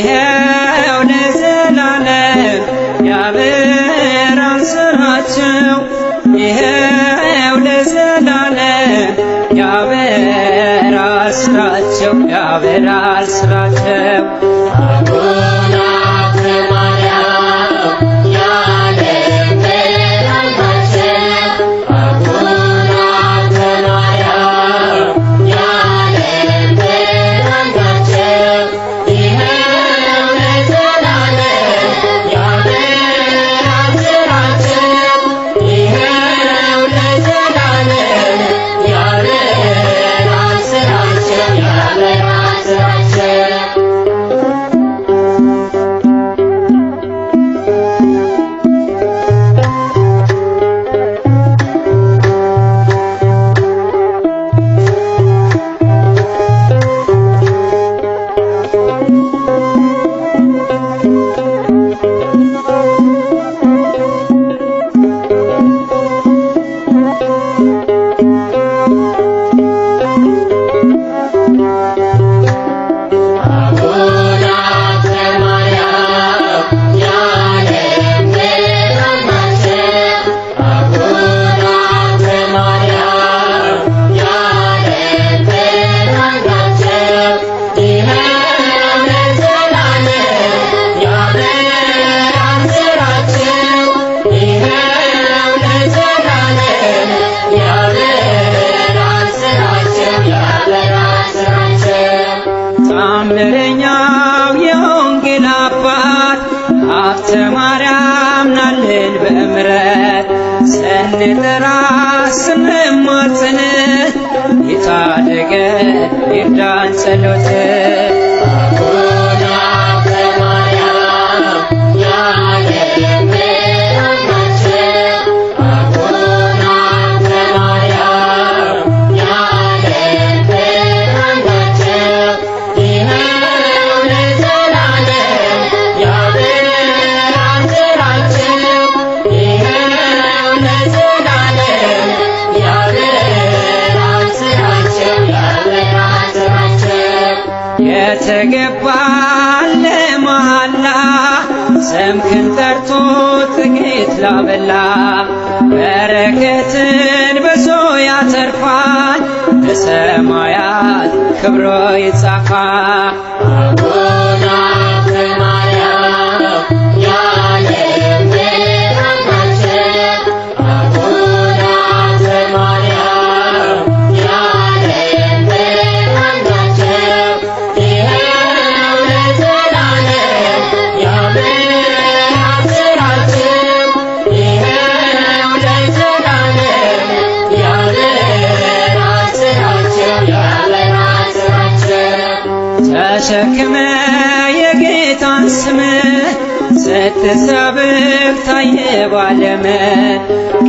ይኸው ለዘላለም ያበራል ስራቸው ይኸው ለዘላለም ያበራል ስራቸው ያበራል ስራቸው አቡነ ሀብተ ማርያም የዓለም ብርሃን ናቸው። አቡነ ሀብተ ማርያም የዓለም ብርሃን ናቸው። ይኸው ለዘላለም ያበራል ስራቸው ይኸው ለዘላለም ያበራል ስራቸው ያበራል ስራቸው አቡነ ሀብተ ማርያም የዓለም ብርሃን ናቸው። አቡነ ሀብተ ማርያም የዓለም ብርሃን ናቸው። ይኸው ለዘላለም ያበራል ስራቸው ይኸው ለዘላለም ያበራል ስራቸው ያበራል ስራቸው ታምረኛው የወንጌል አባት ሀብተ ማርያም ናልን በምሕረት ስንጠራ ስንማጸን የታደገን ይርዳን ጸሎት አቡነ ሀብተ ማርያም የዓለም ብርሃን ናቸው። አቡነ ሀብተ ማርያም የዓለም ብርሃን ናቸው። ይኸው ለዘላለም ያበራል ስራቸው ይኸው ለዘላለም ያበራል ስራቸው ያበራል ስራቸው የተገባለ መሃላ ስምህን ጠርቶ ጥቂት ላበላ በረከትን ብዙ ያተርፋል በሰማያት ክብሮ ይጻፋል። አቡነ ሀብተ ማርያም የዓለም ብርሃን ናቸው። አቡነ ሀብተ ማርያም የዓለም ብርሃን ናቸው። ይኸው ለዘላለም ያበራል ስራቸው ይኸው ለዘላለም ያበራል ስራቸው ያበራል ስራቸው ተሸክመ የጌታን ስም ስትሰብክ ታየ ባለም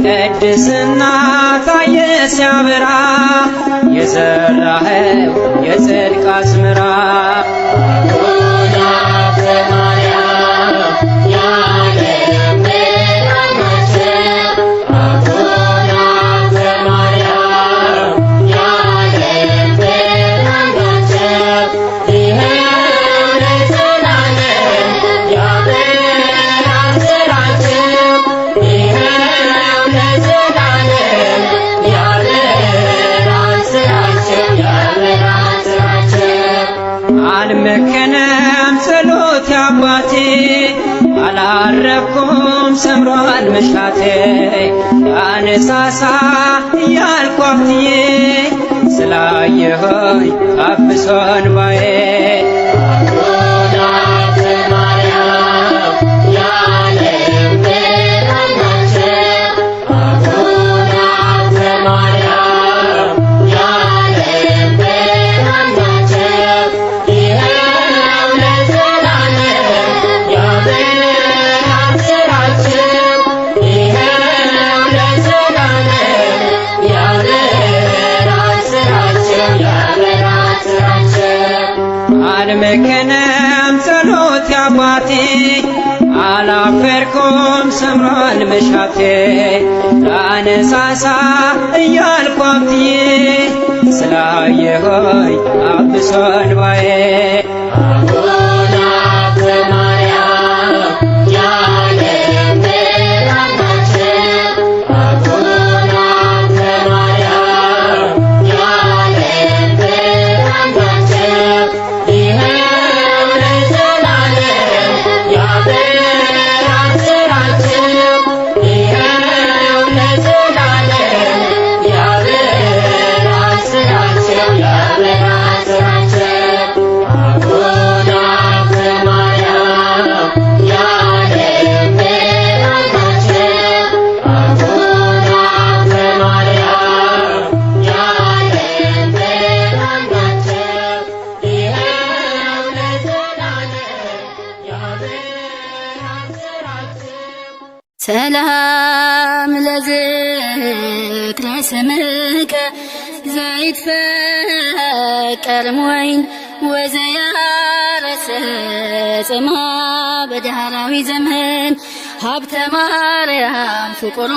ቅድስና ታየ ሲያበራ የዘራኸው የጽድቅ አዝመራ አቡነ ሀብተ ማርያም የዓለም ብርሃን ናቸው። አቡነ ሀብተ ማርያም የዓለም ብርሃን ናቸው። ይኸው ለዘላለም ያበራል ስራቸው ይኸው ለዘላለም ያበራል ስራቸው ያበራል ስራቸው አልመከነም ጸሎት አባቴ አላረኩም ሰምሯል መሻቴ አነሳሳ እያልኩ አፍትዬ ስላየሆኝ ታብሶ እንባዬ አቡነ ሀብተ ማርያም የዓለም ብርሃን ናቸው። አቡነ ሀብተ ማርያም የዓለም ብርሃን ናቸው። ይኸው ለዘላለም ያበራል ስራቸው ይኸው ለዘላለም ያበራል ስራቸው ያበራል ስራቸው አልመከነም ጸሎት አባቴ አላፈርኩም ሰምሯል መሻቴ ላነሳሳ እያልኩ አፍትዬ ስላየሆኝ አብሶ እንባዬ አቡነ ሰላም ለዝክረ ስምከ ዘይትፈቀር ሞይን ወዘያረስ ጽማ በዳህራዊ ዘመን ሀብተ ማርያም ፍቁሩ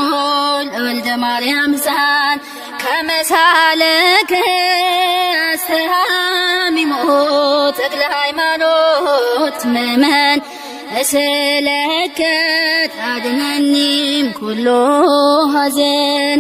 ለወልደ ማርያም ሕፃን ከመሳለከ አስተሃሚሞ ተክለ ሃይማኖት ምእመን እስለከ ታድነኒም ኩሎ ሐዘን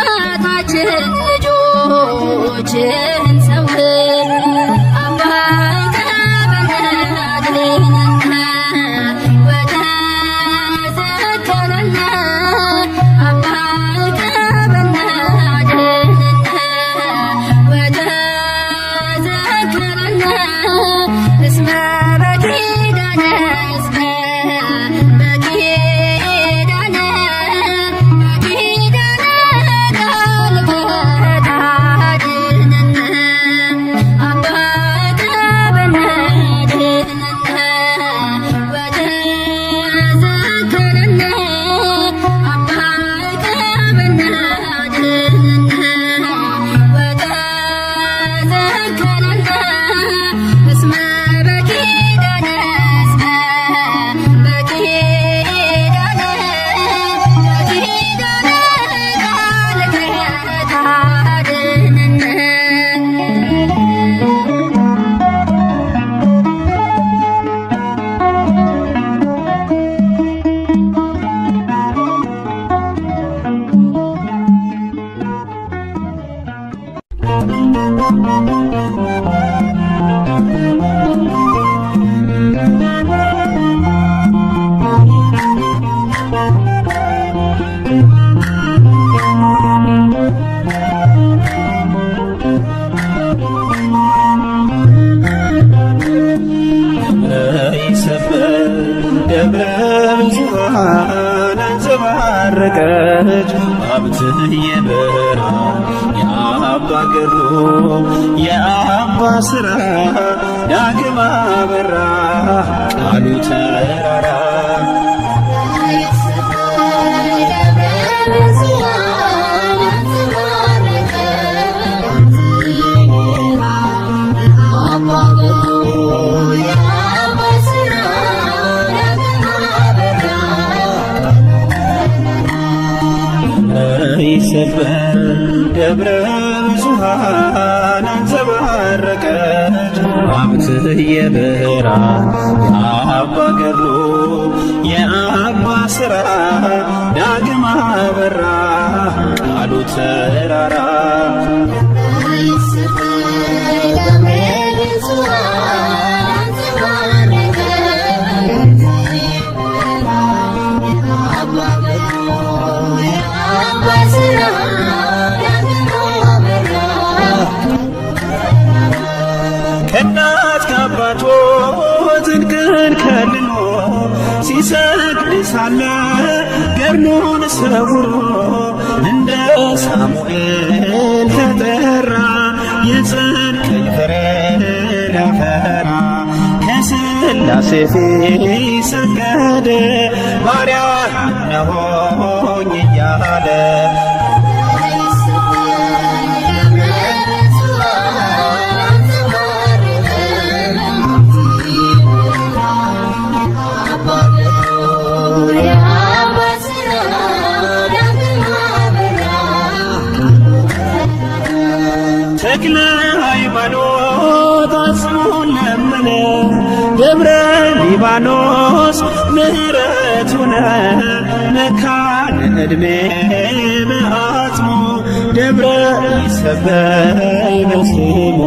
የአባታችን ልጆችን ሰውር አባት በናድህንነ ወደ ዘከረነ አባት በናድህንነ ወደ ዘከረነ እስመ በኪዳነ እስመ በኪዳነ አንጸባረቀች ሀብትህ የበራ የአባ ገድሉ የአባ ሥራ ዳግም አበራ ቃሉ ተራራ ይሰበር ደብረ ብዙኃን አንጸባረቀች ሀብትህ የበራ የአባ ገድሉ የአባ ሥራ ዳግም አበራ ቃሉ ተራራ ከእናት ከአባቶ ዝንቅን ከልሎ ሲሰግድ ሳለ ገድሉን ሰውሮ እንደ ሳሙኤል ተጠራ የጽድቅን ፍሬ ሊያፈራ ከሥላሴ ፊት ሰገደ ባሪያ ነሆኝ እያለ ተክለ ሃይማኖት አጽሙን ለመነ ደብረ ሊባኖስ ምሕረቱነ መካነ ዕድሜ በአጽሙ ደብረ ይሰበይ በስሙ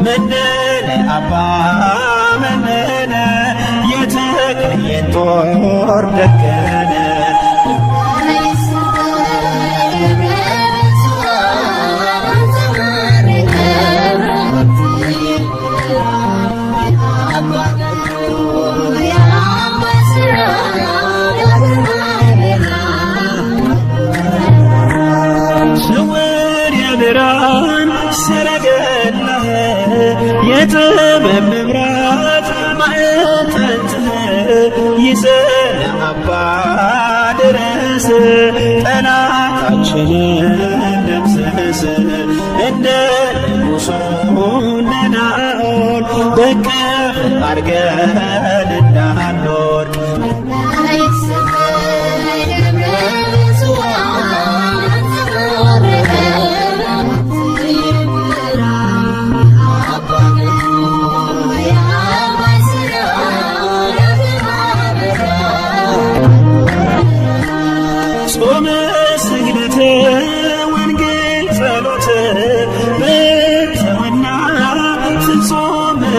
መነነ አባ መነነ የተክልዬን ጦር ደገነ ብርሃን ሰረገላህ የጥበብ መብራት ማዕጠንትህ ይዘህ አባ ድረስ ጠላታችንን ደምስስ እንደ ንጉሡ እንደ ናኦል በቅፍ አድርገን እንዳንወድቅ ጾመ ስግደት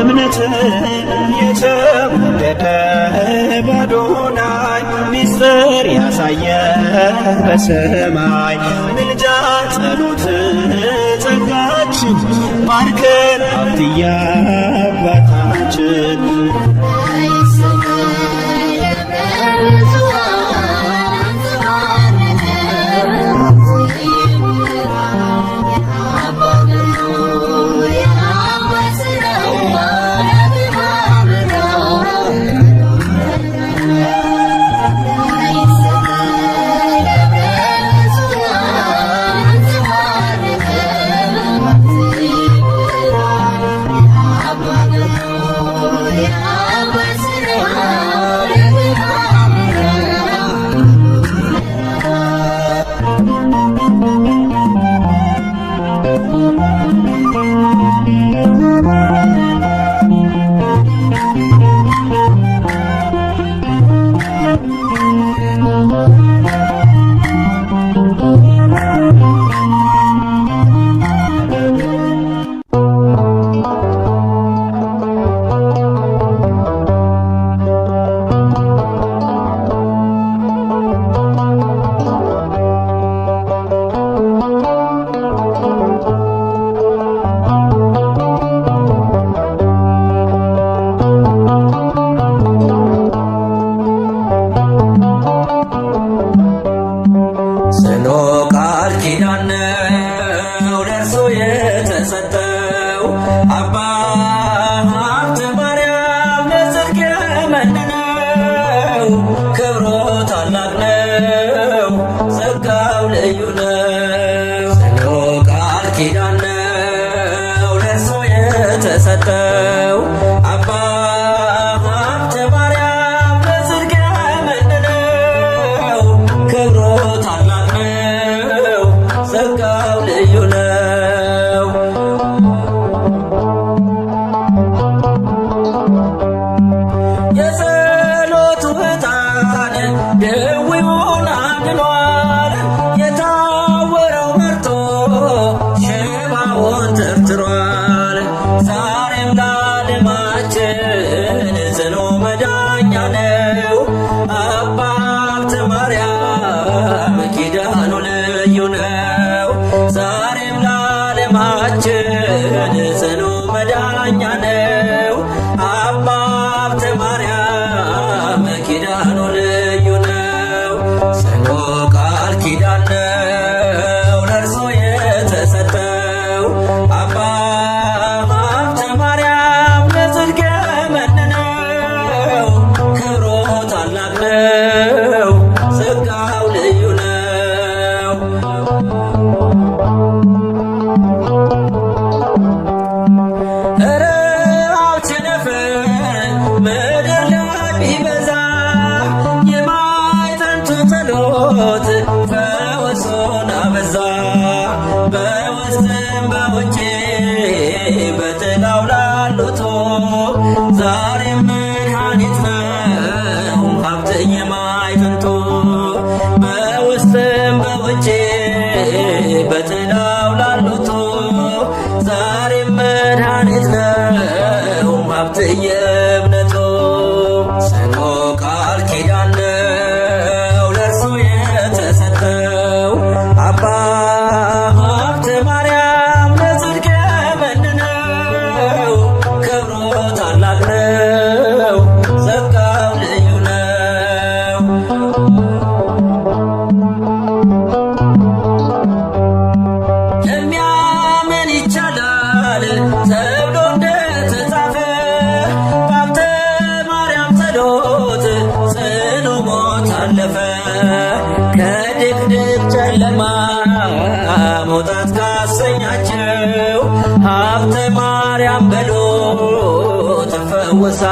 እምነት የተወደደ ባዶናይ ሚስጥር ያሳየ በሰማይ ምልጃ ጸሎት ጸጋችን ባርከን አብትያ አባታችን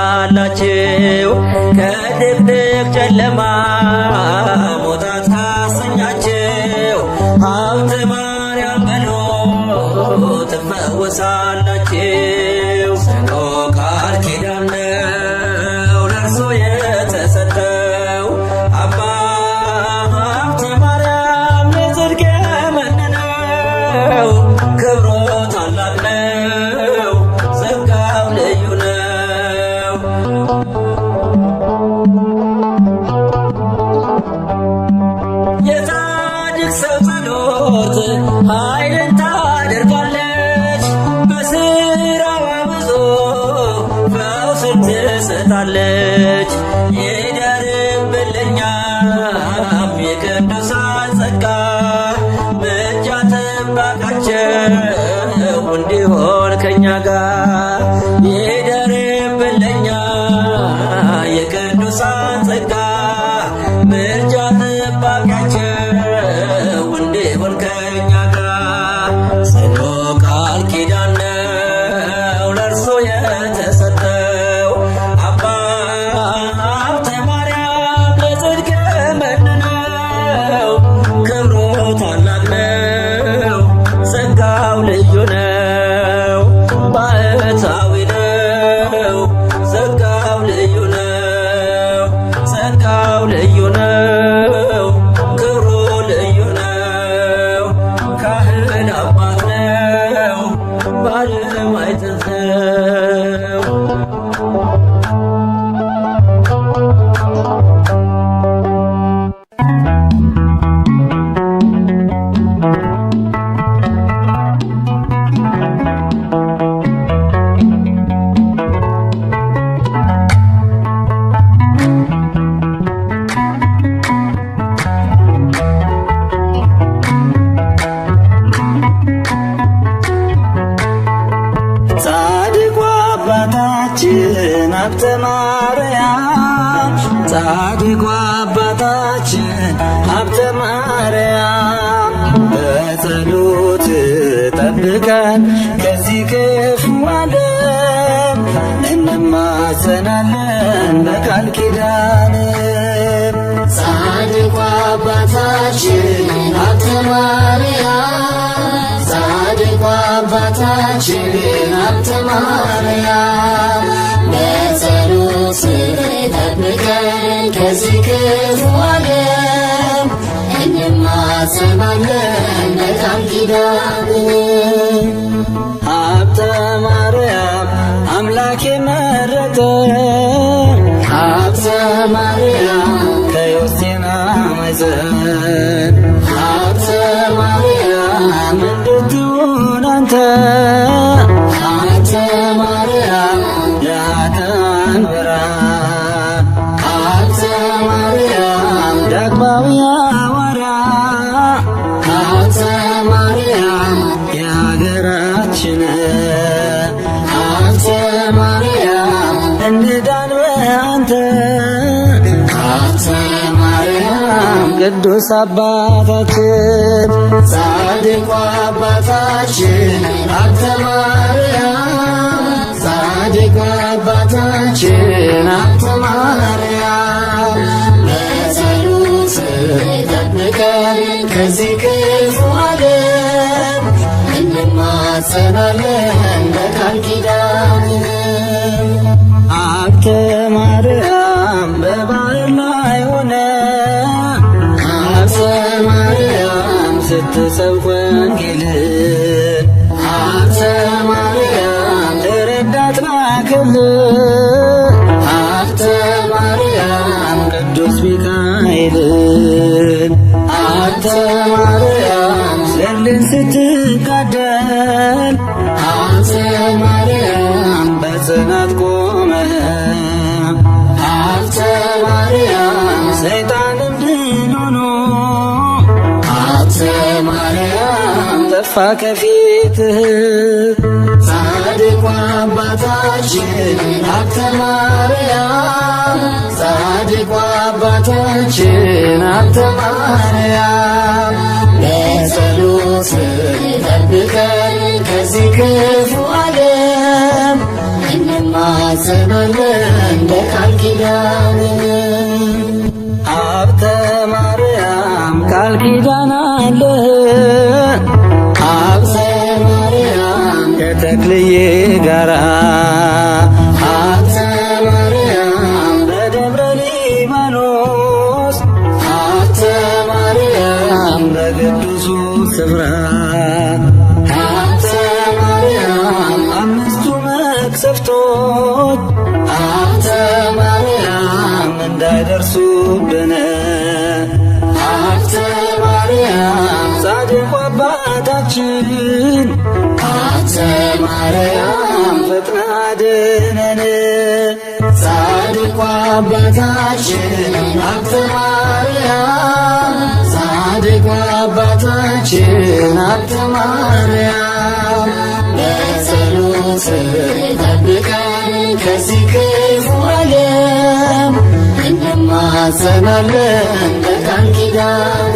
ትፈወሳላችሁ ከድቅድቅ ጨለማ መውጣት ካሰኛችሁ ሀብተ ማርያም በሉ ትፈወሳላችሁ። ጽኑ ቃል ኪዳን ነው ለእርሱ የተሰጠው አባ ሀብተ ማርያም ለጽድቅ የመነነው ክብሩ ታላቅ ነው ጸጋው ልዩ ነው። ጥበቃቸው እንዲሆን ከኛ ጋር ይደርብን ለኛ የቅዱሳን ጸጋ ምልጃ ጥበቃቸው እንዲሆን ከኛ ጋር ጽኑ ቃል ኪዳን ነው ለእርሱ የተሰጠው አባ ሀብተ ማርያም ለጽድቅ መንነው ክብሩ ታላቅ ነው ጸጋው ልዩ ነው ባሕታዊ ነው ጸጋው ልዩ ነው ጸጋው ልዩ ነው ክብሩ ልዩ ነው ካህን አባት ነው ባለማዕተብ ነው። ጻድቁ አባታችን ሀብተ ማርያም ጻድቁ አባታችን ሀብተ ማርያም በጸሎት ጠብቀን ከዚህ ክፉ ዓለም እንማጸናለን በቃል ኪዳን ጻድቁ አባታችን ሀብተ ማርያም ጻድቁ አባታችን ሀብተ ማርያም በጸሎት ጠብቀን ከዚህ ክፉ ዓለም እንማጸናለን በቃል ኪዳን ሀብተ ማርያም አምላክ የመረጠ ሀብተ ማርያም ከዮሴና ማኅፀን ሀብተ ማርያም እንድትሆን አንተ ሀብተ ማርያም የኃጥአን ብርሃን ሀብተ ማርያም ዳግማዊ ሐዋርያ ሀብተ ማርያም የሀገራችን ሀብተ ማርያም እንዳን በአንተ ሀብተ ማርያም ቅዱስ አባታችን ጻድቁ አባታችን ሀብተ ማርያም ጻድቁ አባታችን ሀብተ ማርያም በጸሎት ጠብቀን ከዚህ ክፉ ዓለም እንማጸናለን በቃል ኪዳን ሀብተ ማርያም በባህር ላይ ሆነ ሀብተ ማርያም ስትሰብክ ወንጌልን ሀብተ ማርያም ረዳት ላክልን ሀብተ ማርያም ቅዱስ ሚካኤልን ሀብተ ማርያም ገድልን ስትጋደል ሀብተ ማርያም በጽናት ቆመህ ሀብተ ማርያም ሰይጣንም ድል ሆኖ ሀብተ ማርያም ጠፋ ከፊትህ ጻድቁ አባታችን ሀብተ ማርያም ጻድቁ አባታችን ሀብተ ማርያም በጸሎት ጠብቀን ከዚህ ክፉ ዓለም እንማጸናለን በቃል ኪዳን ሀብተ ማርያም ቃል ኪዳን አለ ሀብተ ማርያም ከተክልዬ ጋራ ሀብተ ማርያም በደብረ ሊባኖስ ሀብተ ማርያም በቅዱሱ ስፍራ ሀብተ ማርያም አምስቱ መቅሰፍቶች ሀብተ ማርያም እንዳይደርሱብን ሀብተ ማርያም ጻድቁ አባታችን ሀብተ ማርያም ፈጥና አድነን ጻድቁ አባታችን ሀብተ ማርያም ጻድቁ አባታችን ሀብተ ማርያም በጸሎት ጠብቀን ከዚህ ክፉ ዓለም እንማጸናለን በቃል ኪዳን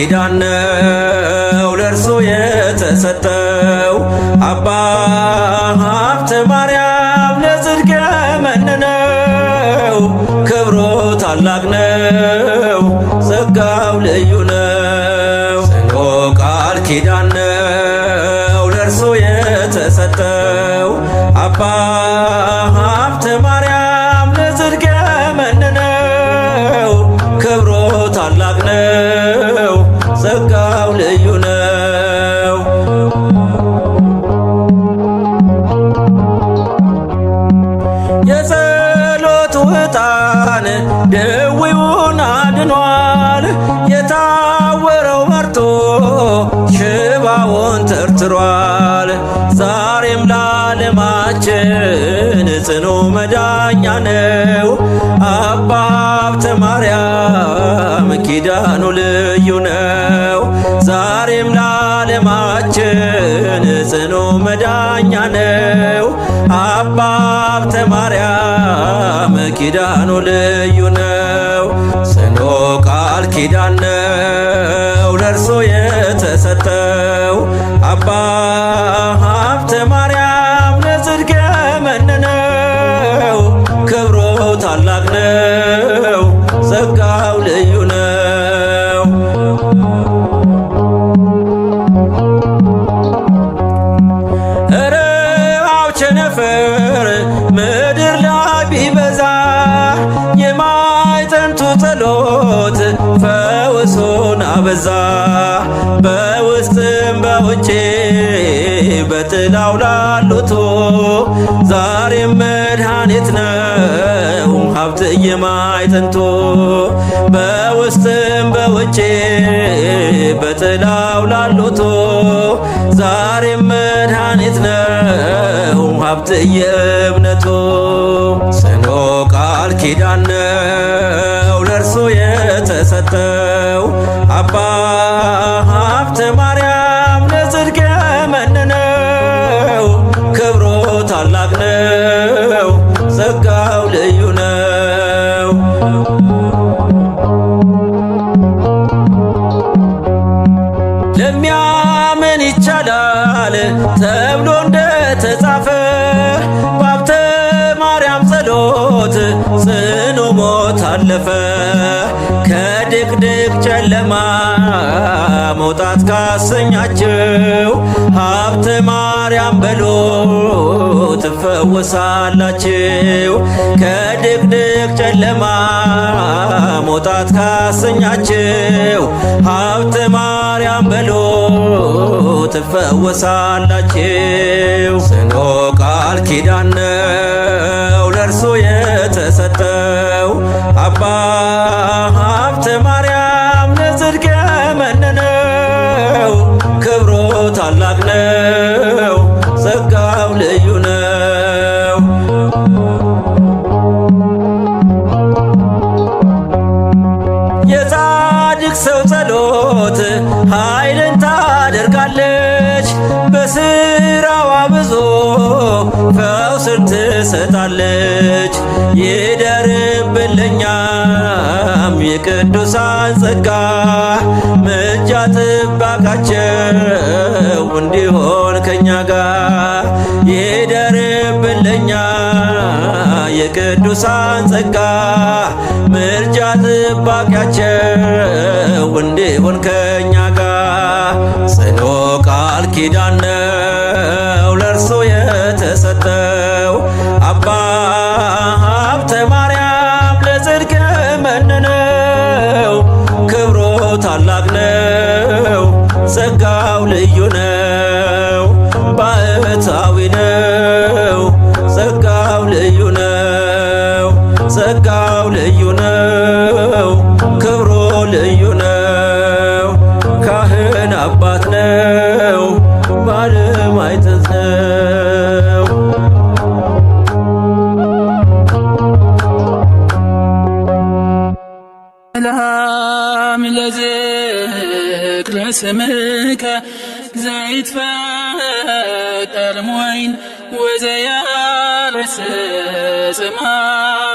ኪዳን ነው ለእርሱ የተሰጠው። አባ ሀብተ ማርያም ለጽድቅ የመነነው ክብሩ ታላቅ ነው ጸጋው ልዩ ነው። ጽኑ ቃል ኪዳን ነው ለእርሱ የተሰጠው። አባ ሀብተ ማርያም ለጽድቅ የመነነው ክብሩ ታላቅ ነው ጸጋው ልዩ ነው። የጸሎቱ ዕጣን ደዌውን አድኗል። የታወረው በርቶ ሽባውን ተርትሯል። ዛሬም ለዓለማችን ጽኑ መዳኛ ነው። አባ ሀብተ ማርያም ኪዳኑ ልዩ ነው። ዛሬም ለዓለማችን ጽኑ መዳኛ ነው። አባ ሀብተ ማርያም ኪዳኑ ልዩ ነው። ጽኑ ቃል ኪዳን ነው ለእርሱ የተሰጠው። አባ ሀብተ ማርያም ለጽድቅ የመነነው ክብሩ ታላቅ ነው ጸጋው ልዩ ነው። ረሃብ ቸነፈር ምድር ላይ ቢበዛ የማዕጠንቱ ጸሎት ፈውሱን አበዛ። በውስጥም በውጭ በጥላው ላሉት ዛሬም መድኃኒት ነው ሀብት የማዕጠንቱ። በውስጥም በውጭ በጥላው ላሉት ዛሬም መድኃኒት ነው ሀብት የእምነቱ። ጽኑ ቃል ኪዳን ነው ለእርሱ የተሰጠው። አባ ሀብተ ማርያም ለጽድቅ የመነነው ክብሩ ታላቅ ነው ጸጋው ልዩ ነው። ለሚያምን ይቻላል ተብሎ እንደተጻፈ በሀብተ ማርያም ጸሎት ጽኑ ሞት አለፈ። ከድቅድቅ ጨለማ መውጣት ካሰኛችሁ ሀብተ ማርያም በሉ ትፈወሳላችሁ። ከድቅድቅ ጨለማ መውጣት ካሰኛችሁ ሀብተ ማርያም በሉ ትፈወሳላችሁ። ጽኑ ቃል ኪዳን ነው ለእርሱ የተሰጠው። አባ ሀብተ ማርያም ለጽድቅ የመነነው ክብሩ ታላቅ ነው ጸጋው ልዩ ነው። የጻድቅ ሰው ጸሎት ኃይልን ታደርጋለች። በስራዋ ብዙ ፈውስን ትሰጣለች። ይደርብልኛም የቅዱሳን ጸጋ ምልጃ ጥበቃቸው እንዲሆን ከኛ ጋር። ይደርብልኛ የቅዱሳን ጸጋ ምልጃ ጥበቃቸው እንዲሆን ከኛ ጋር። ጽኑ ቃል ኪዳን ነው ለእርሱ የተሰጠው። አባ ሀብተ ማርያም ለጽድቅ የመነነው ክብሩ ታላቅ ነው ጸጋው ልዩ ነው። ባሕታዊ ነው ጸጋው ልዩ ነው ጸጋው ልዩ ነው ክብሩ ልዩ ነው። ካህን አባት ነው ባለማዕጠንት ነው። ሰላም ለዝክረ ስምከ ዘይትፈጠር ሞይን ወዘያርስ ጽማ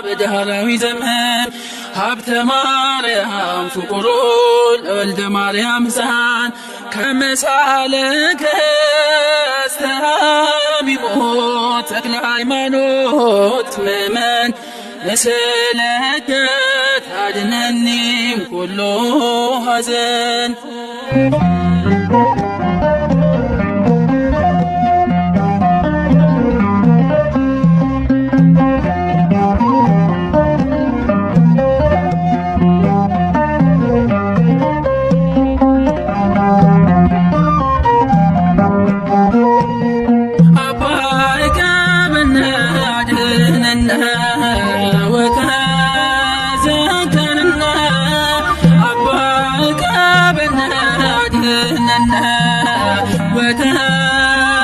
በዳህራዊ ዘመን ሀብተ ማርያም ፍቁሩ ለወልደ ማርያም ሕፃን ከመሳለከ ስተሃሚሞ ተክለ ሃይማኖት ምእመን እስለከ ታድነኒም ኩሉ ሐዘን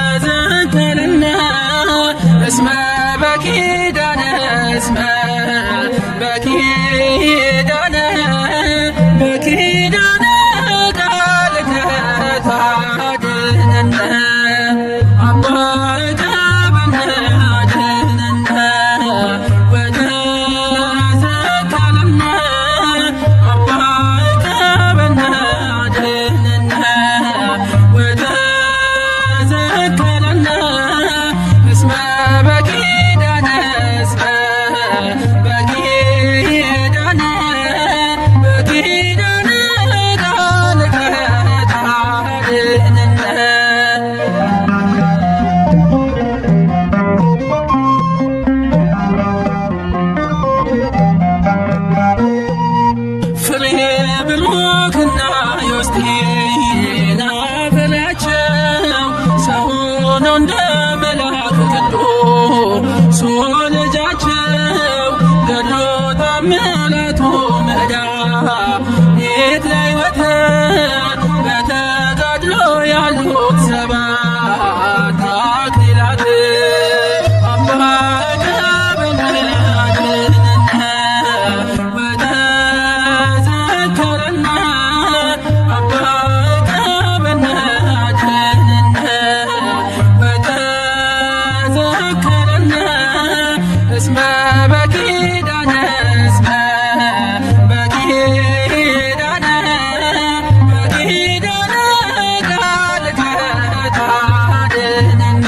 وتذكرنا اسم بكيدنا اسم بكيدنا بكيدنا قالك تعدلنا أبوك بنادلنا وتذكرنا أبوك بنادلنا وتذكرنا اسم بكيدنا اسم بكيدنا بكيدنا قالك تعدلنا ፍሬ ብሩክና ዮስቴና ፍሬያቸው ሰው ሆኖ እንደ መልአክ ቅዱሱ ልጃቸው ገድሎ ተአምራቱ መድኃኒት ለሕይወት በተጋድሎ ያሉት ሰባት አክሊላት አባከ በነድህንነ ወተዘከረና አባከ በነድህንነ ወተዘከረና እስመ በኪዳነ እስመ በኪዳነ በኪዳነ ቃልከ ታድነነ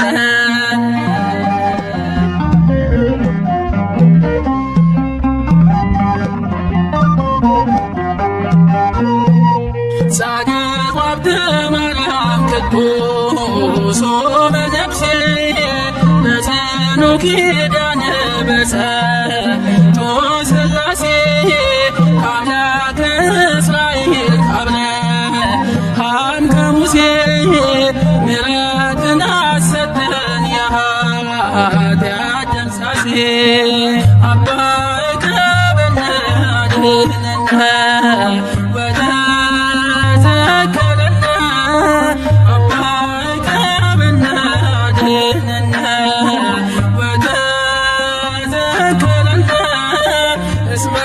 ጻድቅ ወአብተ ማርያም ቅዱስ በነፍሴ በጽኑ ኪዳነ በጸንቶ ሥላሴ ከአምላከ እስራኤል ከአብርሃም ከሙሴ ምሕረትን አሰጠን የኃጢአት ደምሳሴ አባከ በነድህንነ ወተዘከረና አባከ በነድህንነ ወተዘከረና እስመ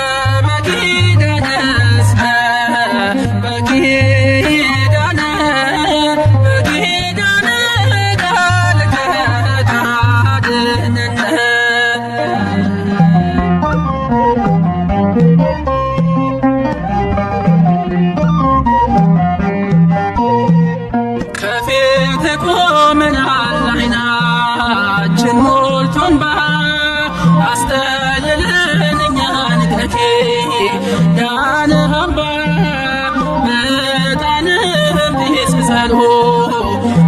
በኪዳነ እስመ በኪዳነ በኪዳነ ቃልከ ታድነነ ከፊት ቆመናል ዓይናችን ሞልቶ እንባ አስጠልለን እኛን ከኪዳነ አምባ በዕጣንም ጢስ ጸሎታችን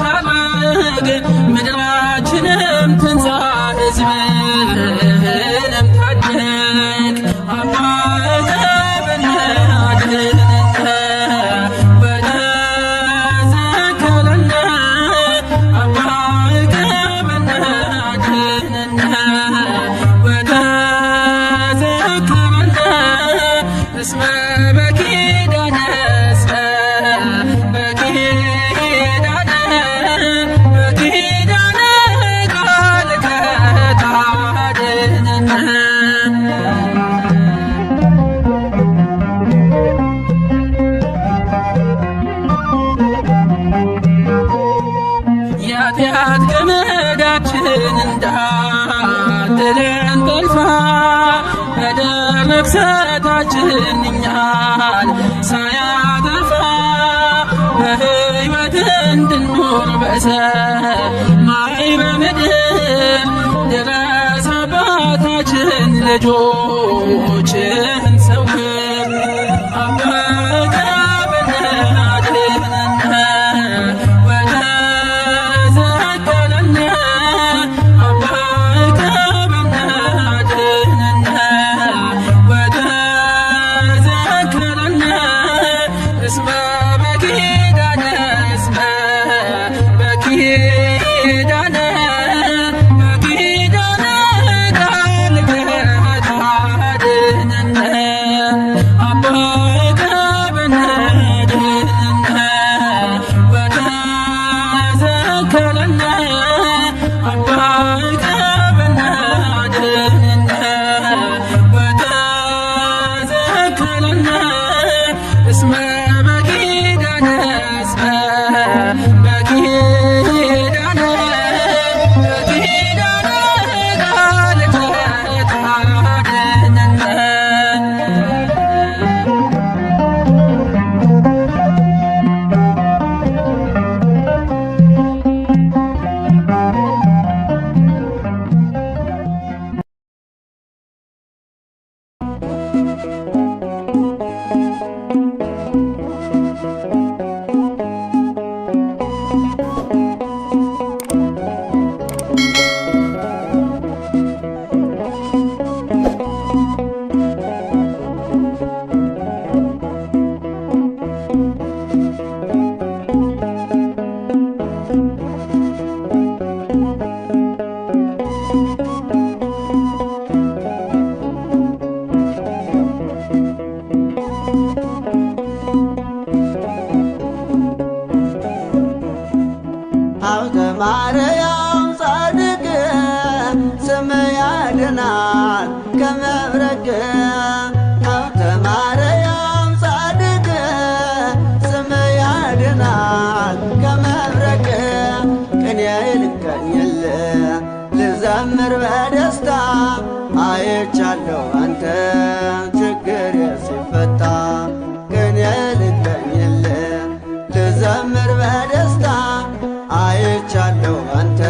ታረግ ምድራችንም ትንሣ ሕዝብህንም ታደግ አባከ በነድህንነ ወተዘከረና አባከ በነድህንነ ወተዘከረና እስመ በኪዳነ እስመ በኪዳነ በኪዳነ ቃልከ ታድነነ የኃጢአት ገመዳችን እንዳትለን ጠልፋ በደረ መክሰታችን እኛን ሳያጠፋ በሕይወት እንድንኖር በሰማይ በምድር ድረስ አባታችን ልጆችህን ሰውር አበቀ ብናድነን ወደ ዘከለነ አበቀ ብናድነን ወደ ዘከለነ እስመ በኪዳነ እስመ በኪዳነ በኪዳነ ቃልከ ታድነን አበቀ ብናድነን ወደ ዘከለነ አበቀ ብናድነን ወደ ዘከለነ እስመ በኪዳነ እስመ በኪዳነ በኪዳነ ቃልከ ታድነን ሀብተ ማርያም ጻድቅ ስም ያድናል ከመብረቅ ሀብተ ማርያም ጻድቅ ስም ያድናል ከመብረቅ ቅኔ ልቀኝል ልዘምር በደስታ አይቻለሁ አንተ ችግር ሲፈታ ቅኔ ልቀኝል ልዘምር በደስታ አይቻለሁ አንተ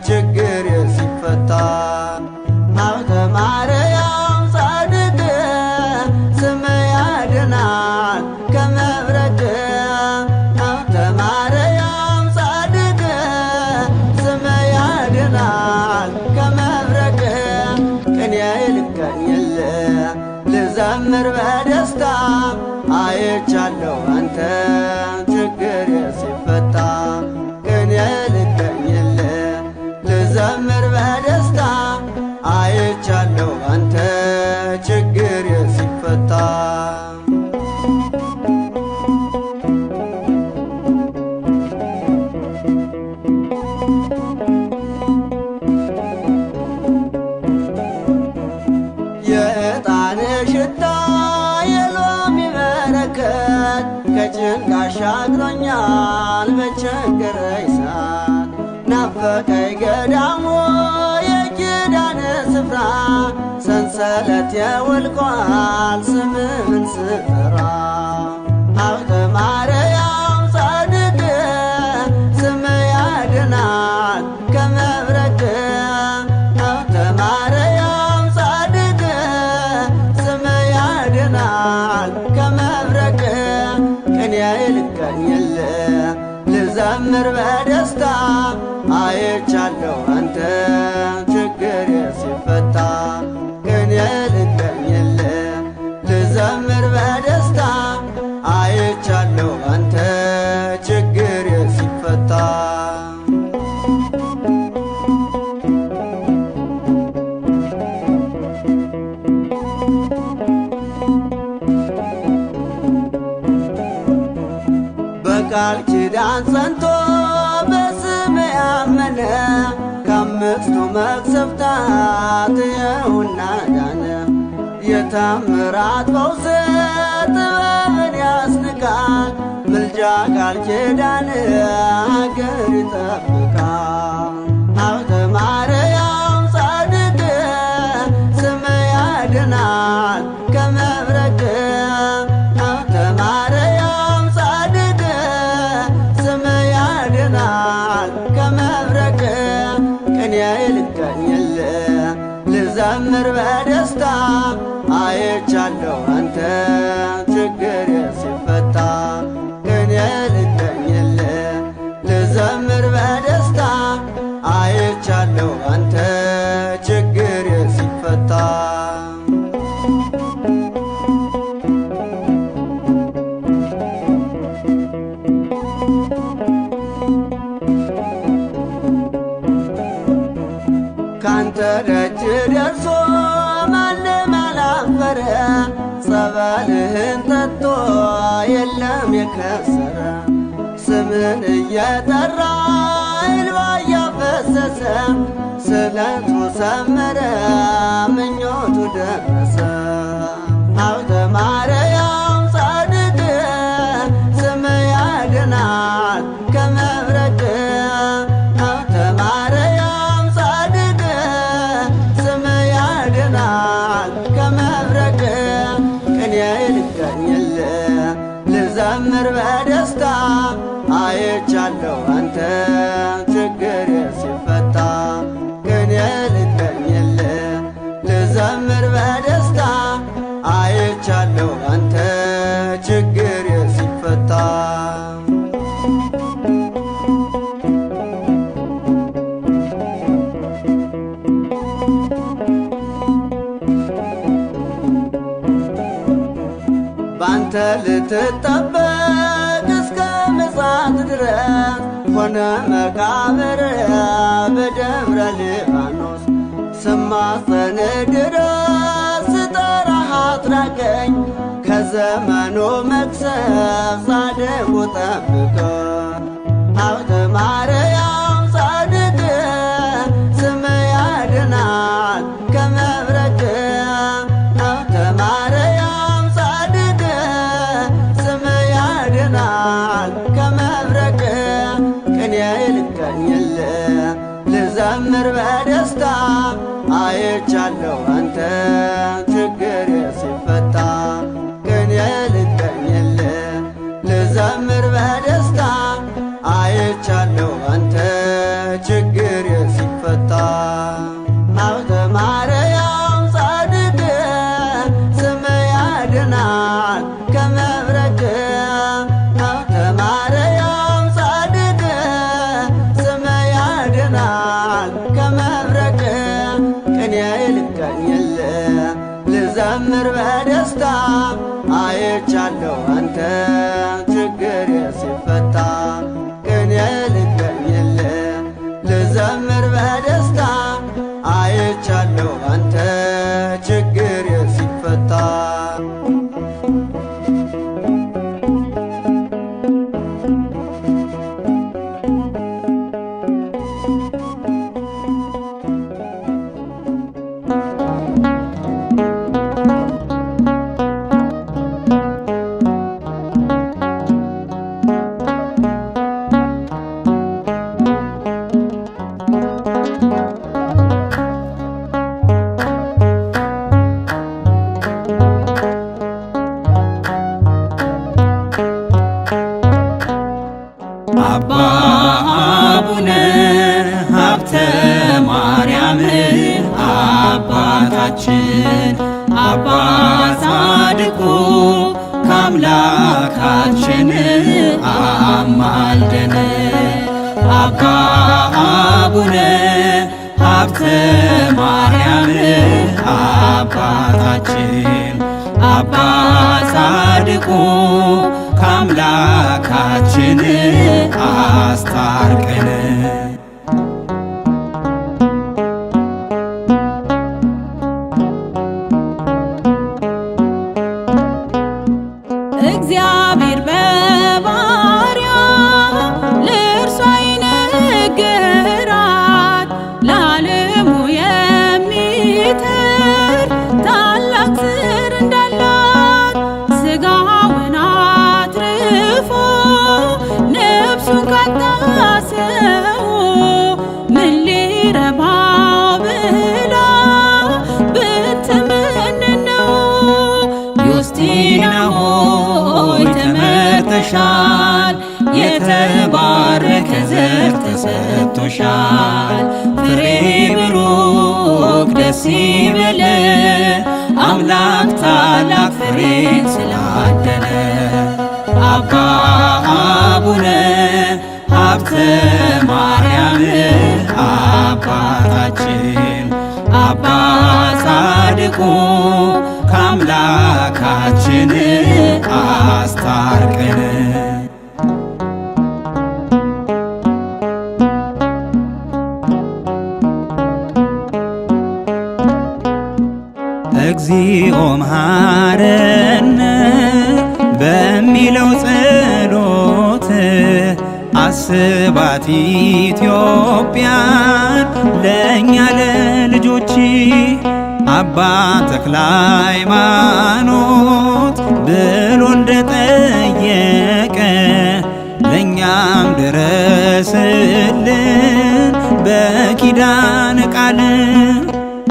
ችግር ሲፈታ ሀብተ ማርያም ጻድቅ ስም ያድናል ከመብረቅ ሀብተ ማርያም ጻድቅ ስም ያድናል ከመብረቅ ቅኔ ልቀኝል ልዘምር በደስታ አይቻለሁ አንተ ችግር ሲፈታ ቅኔ ልቀኝል ልዘምር በደስታ አይቻለሁ አንተ ችግር ሲፈታ የዕጣን ሽታ የሎሚ በረከት ከጭንቅ አሻግሮኛል በቸገረኝ ሰዓት ናፈቀኝ ገዳሙ የኪዳን ስፍራ ሰንሰለት የወልቋል ስምህን ስጠራ ሀብተ ማርያም ጻድቅ ስም ያድናል ከመብረቅ ሀብተ ማርያም ጻድቅ ስም ያድናል ከመብረቅ ቅኔ ልቀኝል ልዘምር በደስታ አይቻለሁ አንተ ችግር ሲፈታ ቅኔ ልቀኝል ልዘምር በደስታ አይቻለሁ አንተ ችግር ሲፈታ በቃል ኪዳን ጸንቶ በስም ያመነ ከአምስቱ መቅሰፍታት ይኸውና ዳነ የታምራት ፈውስ ጥበብን ያስንቃል ምልጃ ቃል ኪዳን አገር ይጠብቃል ሀብተ ማርያም ጻድቅ ስም ያድናል ከመብረቅ ሀብተ ማርያም ጻድቅ ስም ያድናል ከመብረቅ ቅኔ ልቀኝል ልዘምር በደስታ አይቻለሁ አንተ ችግር ሲፈታ ቅኔ ልቀኝል ልዘምር በደስታ አይቻለሁ አንተ ችግር ሲፈታ ካንተ ደጅ ደርሶ ማንም አላፈረ ጸበልህን ጠጥቶ የለም የከሰረ ስምን እየጠራ እንባ እያፈሰሰ ስለቱ ሰመረ ምኞቱ ደረሰ ሀብተ ማርያም ጻድቅ ስም ያድናል ከመብረቅ ሀብተ ማርያም ጻድቅ ስም ያድናል ከመብረቅ ቅኔ ልቀኝል ልዘምር በደስታ አይቻለሁ አንተ ችግር ሲፈታ ቅኔ ልቀኝል ልዘምር በደስታ አይቻለሁ አንተ ችግር ሲፈታ ባንተ ልትጠበቅ እስከ ምጽአት ድረስ ሆነ መቃብር በደብረ ሊባኖስ ስማጸን ድረስ ስጠራህ አትራቀኝ ከዘመኑ መቅሰፍ ጻድቁ ጠብቀኝ ሀብተ ማርያም ጻድቅ ስም ያድናል ከመብረቅ ሀብተ ማርያም ጻድቅ ስም ያድናል ከመብረቅ ቅኔ ልቀኝል ልዘምር በደስታ አይቻለሁ አንተ ችግር ሲፈታ ቅኔ ልቀኝል ልዘምር በደስታ አይቻለሁ አንተ ችግር ሲፈታ ሀብተ ማርያም ጻድቅ ስም ያድናል ከመብረቅ ሀብተ ማርያም ጻድቅ ስም ያድናል ከመብረቅ ቅኔ ልቀኝል ልዘምር በደስታ አይቻለሁ አንተ ችግር ሲፈታ ቅኔ ልቀኝል ልዘምር በደስታ አይቻለሁ አንተ ችግር ሲፈታ አባ አቡነ ሀብተ ማርያም አባታችን አባ ጻድቁ ከአምላካችን አማልደን አባ አቡነ ሀብተ ማርያም አባታችን አባ ጻድቁ ከአምላካችን አስታርቀን እግዚአብሔር በባሪያው ለእርሷ ይነገራል ለዓለሙ የሚተር ታላቅ ዘር እንዳላት ሥጋውን አትርፎ ነፍሱን ካጣ ሰው ይበል አምላክ ታላቅ ፍሬን ስላደለ። አባ አቡነ ሀብተ ማርያም አባታችን አባ ጻድቁ ከአምላካችን አስታርቀን። እግዚኦ መሐረነ በሚለው ጸሎት አስባት ኢትዮጵያን ለእኛ ለልጆች። አባ ተክለ ሃይማኖት ብሎ እንደጠየቀ ለእኛም ድረስልን በኪዳን ቃል።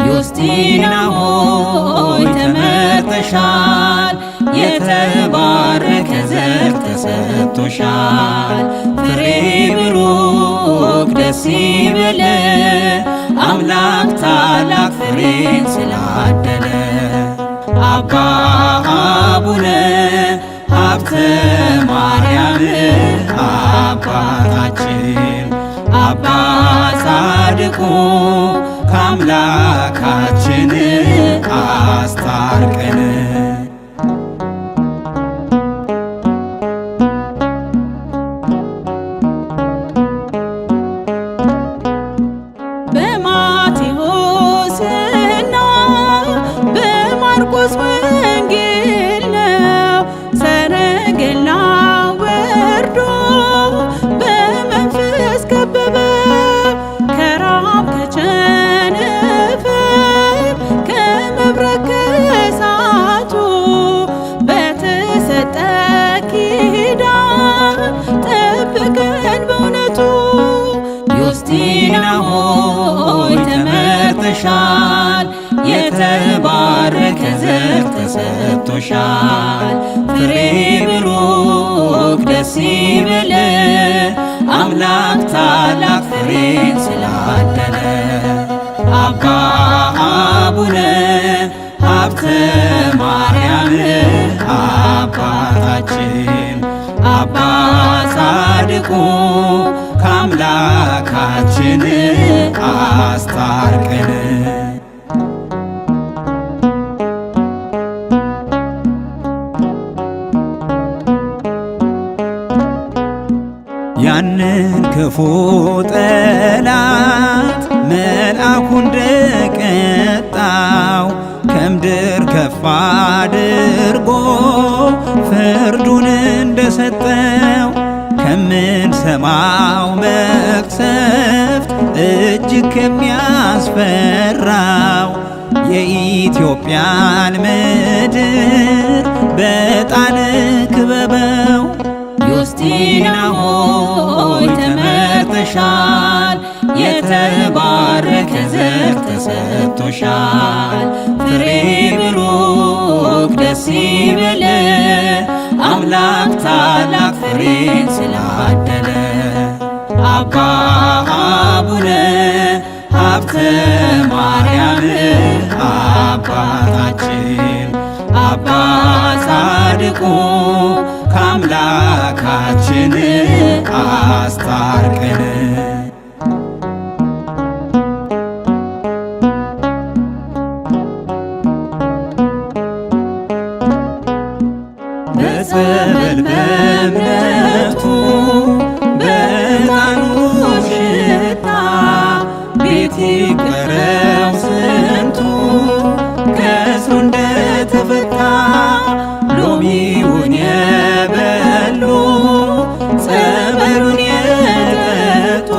ዮስቲና ሆይ ተመርጠሻል፣ የተባረከ ዘር ተሰጥቶሻል። ፍሬ ብሩክ ደስ ይበል አምላክ ታላቅ ፍሬን ስላደለ። አባ አቡነ ሀብተ ማርያም አባታችን አባ ጻድቁ ከአምላካችን አስታርቀን። በማቴዎስና በማርቆስ ወንጌል ነው ሰረገላ ወርዶ በመንፈስ ከበበው። ከራብ ከቸነፈር ከመብረቅ ከእሳቱ በተሰጠ ኪዳን ጠብቀን በእውነቱ። ዮስቲና ሆይ ተመርጠሻል፣ የተባረከ ዘር ተሰጥቶሻል። ፍሬ ብሩክ ደስ ይበል አምላክ ታላቅ ፍሬን ስላደለ። አባ አቡነ ሀብተ ማርያም አባታችን አባ ጻድቁ ከአምላካችን አስታርቀን። ያንን ክፉ ጠላት መልአኩ እንደቀጣው ከምድር ከፍ አድርጎ ፍርዱን እንደሰጠው ከምንሰማው መቅሰፍት እጅግ ከሚያስፈራው የኢትዮጵያን ምድር በጣን ክበበው። ዮስቲና ሆይ ተመርጠሻል፣ የተባረከ ዘር ተሰጥቶሻል። ፍሬ ብሩክ ደስ ይበል አምላክ ታላቅ ፍሬን ስላደለ። አባ አቡነ ሀብተ ማርያም አባታችን አባ ጻድቁ ከአምላካችን አስታርቀን። በጸበል በእምነቱ በዕጣኑ ሽታ ቤት ይቅረው ስንቱ ከእስሩ እንደተፈታ። ሎሚውን የበሉ ጸበሉን የጠጡ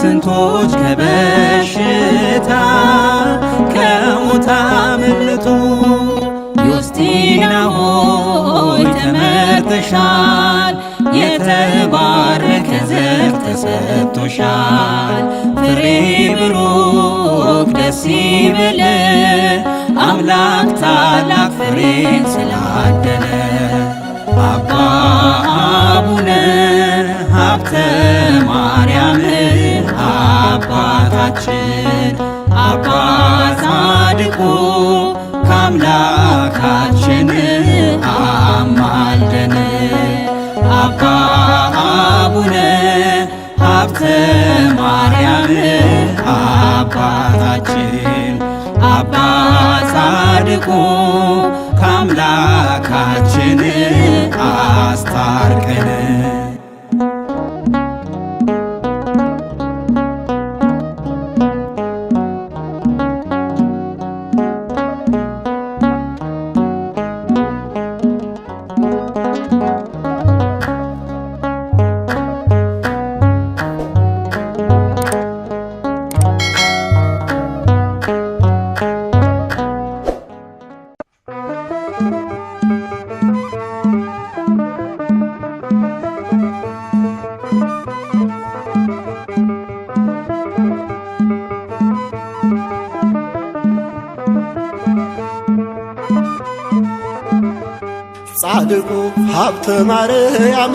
ስንቶች ከበሽታ ከሞት አመለጡ። ዮስቲና ሆይ ተመርጠሻል፣ የተባረከ ዘር ተሰጥቶሻል። ፍሬ ብሩክ ደስ ይበል አምላክ ታላቅ ፍሬን ስላደለ። አባ አቡነ ሀብተ ማርያም አባታችን አባ አምላካችን አማልደን። አባ አቡነ ሀብተ ማርያም አባታችን አባ ጻድቁ ከአምላካችን አስታርቀን። ጻድቁ ሀብተ ማርያም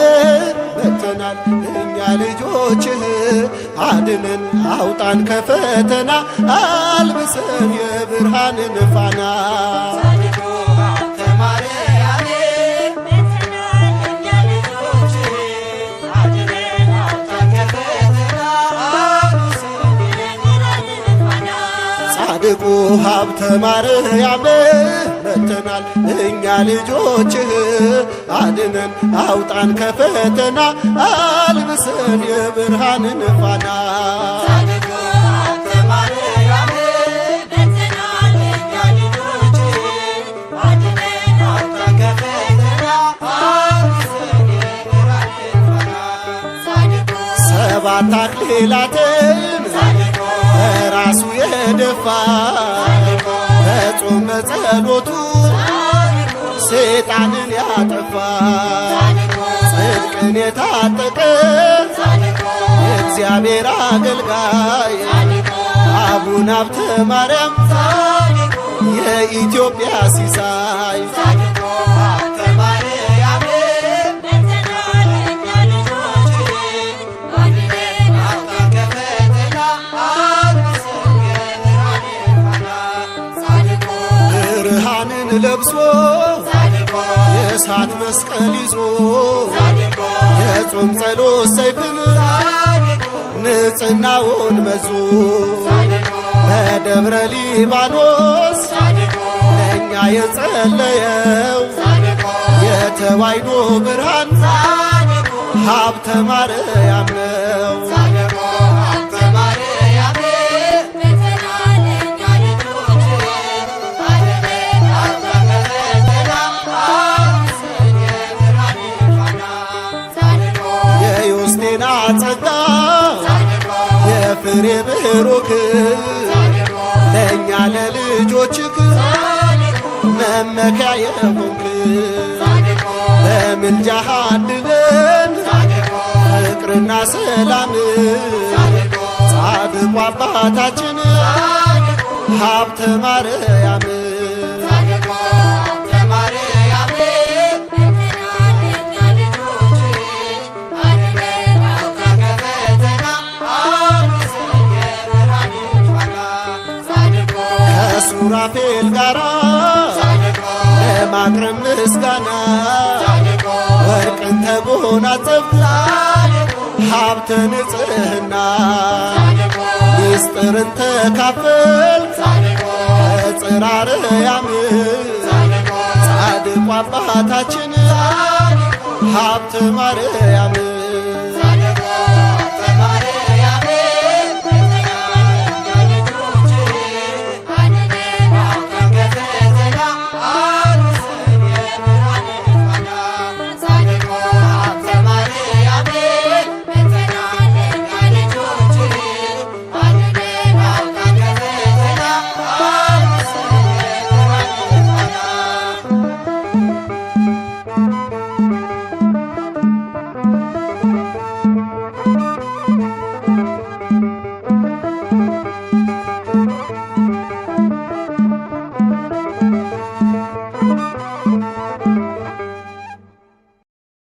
መጥተናል እኛ ልጆችህ፣ አድነን አውጣን ከፈተና አልብሰን የብርሃንን ፋና። ጻድቁ ሀብተ ማርያም መጥተናል እኛ ልጆችህ፣ አድነን አውጣን ከፈተና አልብሰን የብርሃንን ፋና። ሰባት አክሊላትን ራሱ የደፋ በጾም በጸሎቱ ሰይጣንን ያጠፋ፣ ጽድቅን የታጠቀ የእግዚአብሔር አገልጋይ አቡነ ሀብተ ማርያም የኢትዮጵያ ሲሳይ። ብርሃንን ለብሶ የእሳት መስቀል ይዞ የጾም ጸሎት ሰይፍን ንጽሕናውን መዞ በደብረ ሊባኖስ ለእኛ የጸለየው የተዋሕዶ ብርሃን ሀብተ ማርያም ነው። ጸጋ የፍሬ ብሩክ ለእኛ ለልጆችክ መመኪያ የሆንክ በምልጃህ አድነን ፍቅርና ሰላም። ጻድቁ አባታችን ሀብተ ማርያም ከሱራፌል ጋራ ለማቅረብ ምስጋና ወርቅን ተጎናጸፍ ሀብተ ንጽሕና ምስጢርን ተካፈል ከጽርሐ አርያም። ጻድቁ አባታችን ሀብተ ማርያም